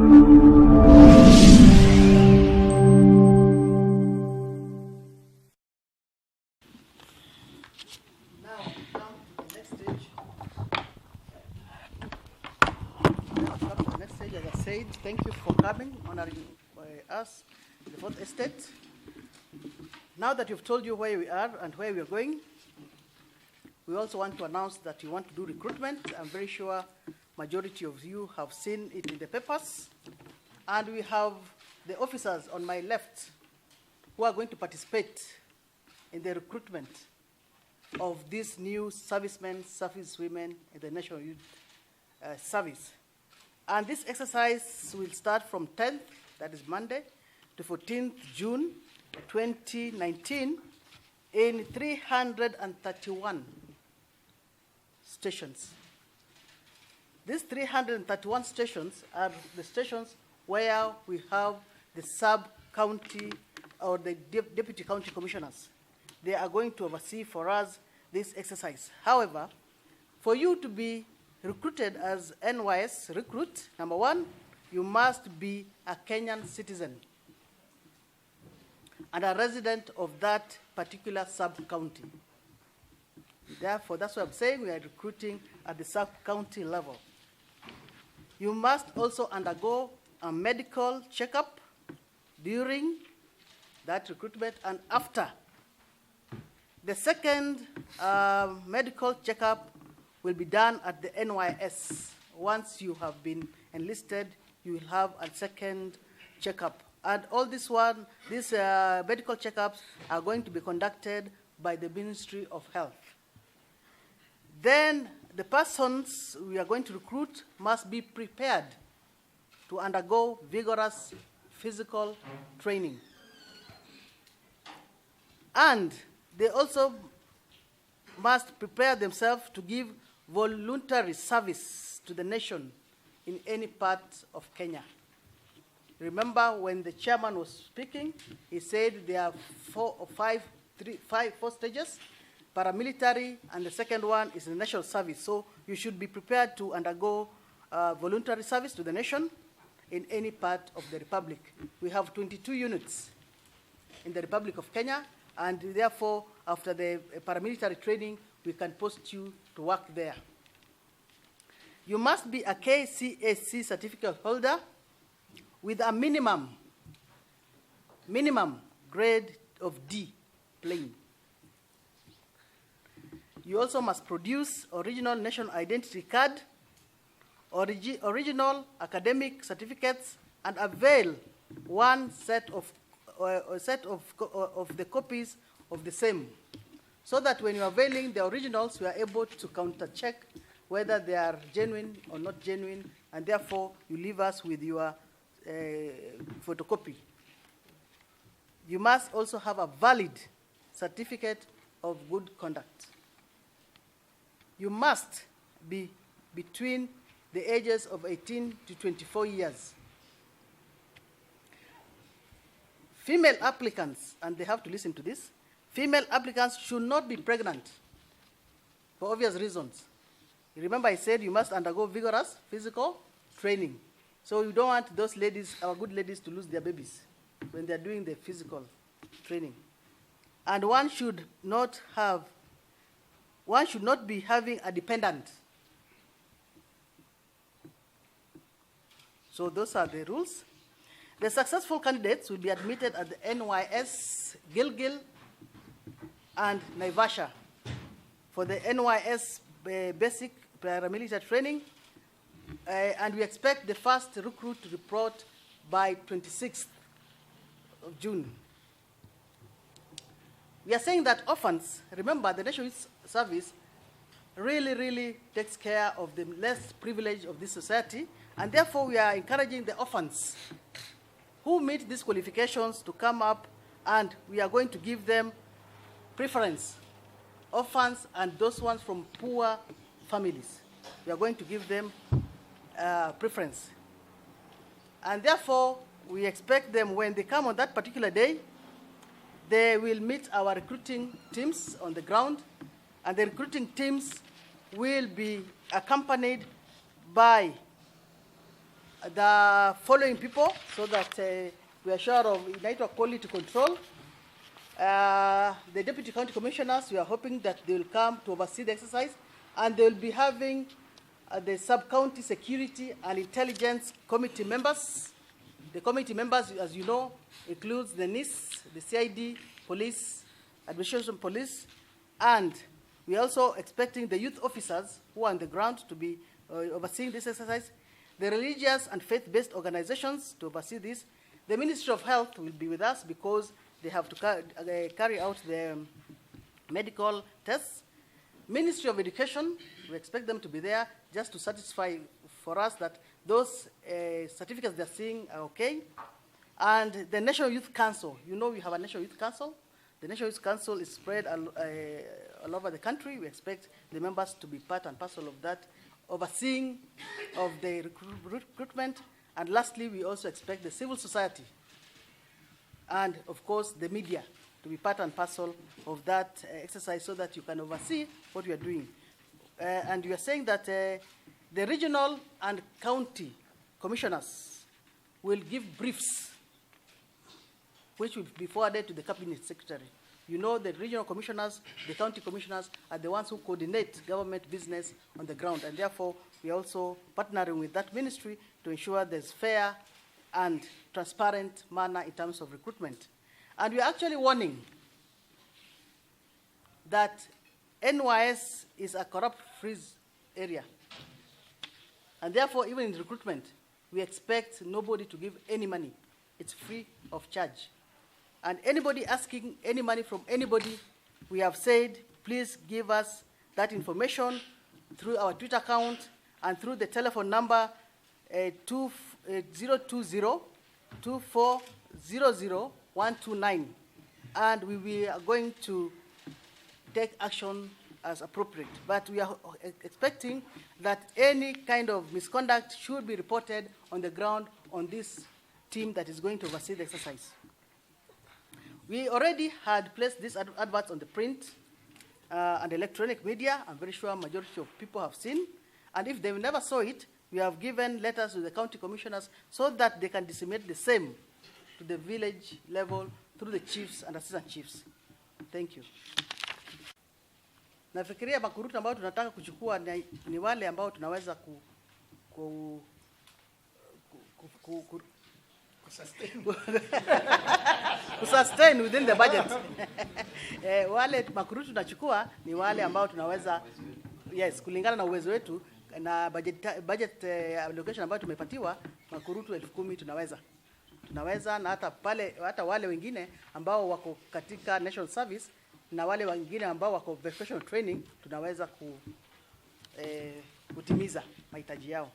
Thank you for coming, honoring us, the Fourth Estate. Now that we've told you where we are and where we are going, we also want to announce that we want to do recruitment. I'm very sure majority of you have seen it in the papers. And we have the officers on my left who are going to participate in the recruitment of these new servicemen, servicewomen in the National Youth Service. And this exercise will start from 10th, that is Monday, to 14th June 2019 in 331 stations. These 331 stations are the stations where we have the sub-county or the deputy county commissioners. They are going to oversee for us this exercise. However, for you to be recruited as NYS recruit, number one, you must be a Kenyan citizen and a resident of that particular sub-county. Therefore, that's what I'm saying, we are recruiting at the sub-county level. You must also undergo a medical checkup during that recruitment and after. The second medical checkup will be done at the NYS. Once you have been enlisted, you will have a second checkup. And all these medical checkups are going to be conducted by the Ministry of Health. Then the persons we are going to recruit must be prepared to undergo vigorous physical training. And they also must prepare themselves to give voluntary service to the nation in any part of Kenya. Remember when the chairman was speaking, he said there are four stages, paramilitary, and the second one is the national service. So you should be prepared to undergo voluntary service to the nation in any part of the Republic. We have 22 units in the Republic of Kenya, and therefore, after the paramilitary training, we can post you to work there. You must be a KCAC certificate holder with a minimum grade of D, plain. You also must produce original national identity card, original academic certificates, and avail one set of the copies of the same, so that when you are availing the originals, we are able to counter-check whether they are genuine or not genuine, and therefore you leave us with your photocopy. You must also have a valid certificate of good conduct. You must be between the ages of 18 to 24 years. Female applicants, and they have to listen to this, female applicants should not be pregnant for obvious reasons. Remember I said you must undergo vigorous physical training. So you don't want those ladies, our good ladies, to lose their babies when they're doing the physical training. And one should not be having a dependent. So those are the rules. The successful candidates will be admitted at the NYS Gilgil and Naivasha for the NYS basic paramilitary training, and we expect the first recruit to report by 26th of June. We are saying that orphans, remember the National Youth Service really takes care of the less privileged of this society, and therefore we are encouraging the orphans who meet these qualifications to come up, and we are going to give them preference. Orphans and those ones from poor families, we are going to give them preference. And therefore, we expect them when they come on that particular day, they will meet our recruiting teams on the ground, and the recruiting teams will be accompanied by the following people so that we are sure of quality control. The Deputy County Commissioners, we are hoping that they will come to oversee the exercise, and they will be having the Sub-County Security and Intelligence Committee members. The committee members, as you know, includes the NIS, the CID, Police, Administration Police, and we are also expecting the youth officers who are on the ground to be overseeing this exercise, the religious and faith-based organizations to oversee this. The Ministry of Health will be with us because they have to carry out the medical tests. Ministry of Education, we expect them to be there just to satisfy for us that those certificates they're seeing are okay. And the National Youth Council, you know we have a National Youth Council. The National Youth Council is spread all over the country. We expect the members to be part and parcel of that, overseeing of the recruitment. And lastly, we also expect the civil society and, of course, the media to be part and parcel of that exercise so that you can oversee what we are doing. And you are saying that the regional and county commissioners will give briefs which will be forwarded to the cabinet secretary. You know the regional commissioners, the county commissioners are the ones who coordinate government business on the ground, and therefore we are also partnering with that ministry to ensure there's fair and transparent manner in terms of recruitment. And we are actually warning that NYS is a corrupt-free area. And therefore, even in recruitment, we expect nobody to give any money. It's free of charge. And anybody asking any money from anybody, we have said, please give us that information through our Twitter account and through the telephone number 020-2400-129. And we are going to take action as appropriate. But we are expecting that any kind of misconduct should be reported on the ground on this team that is going to oversee the exercise. We already had placed these adverts on the print and electronic media. I'm very sure a majority of people have seen. And if they never saw it, we have given letters to the county commissioners so that they can disseminate the same to the village level through the chiefs and assistant chiefs. Thank you. Nafikiria makurutu ambao tunataka kuchukua ni wale ambao tunaweza sustain within the budget. Wale makurutu tunachukua ni wale ambao tunaweza, yes, kulingana na uwezo wetu na budget allocation ambayo tumepatiwa, makurutu 10,000 tunaweza na hata wale wengine ambao wako katika national service na wale wengine ambao wako vocational training tunaweza kutimiza mahitaji yao.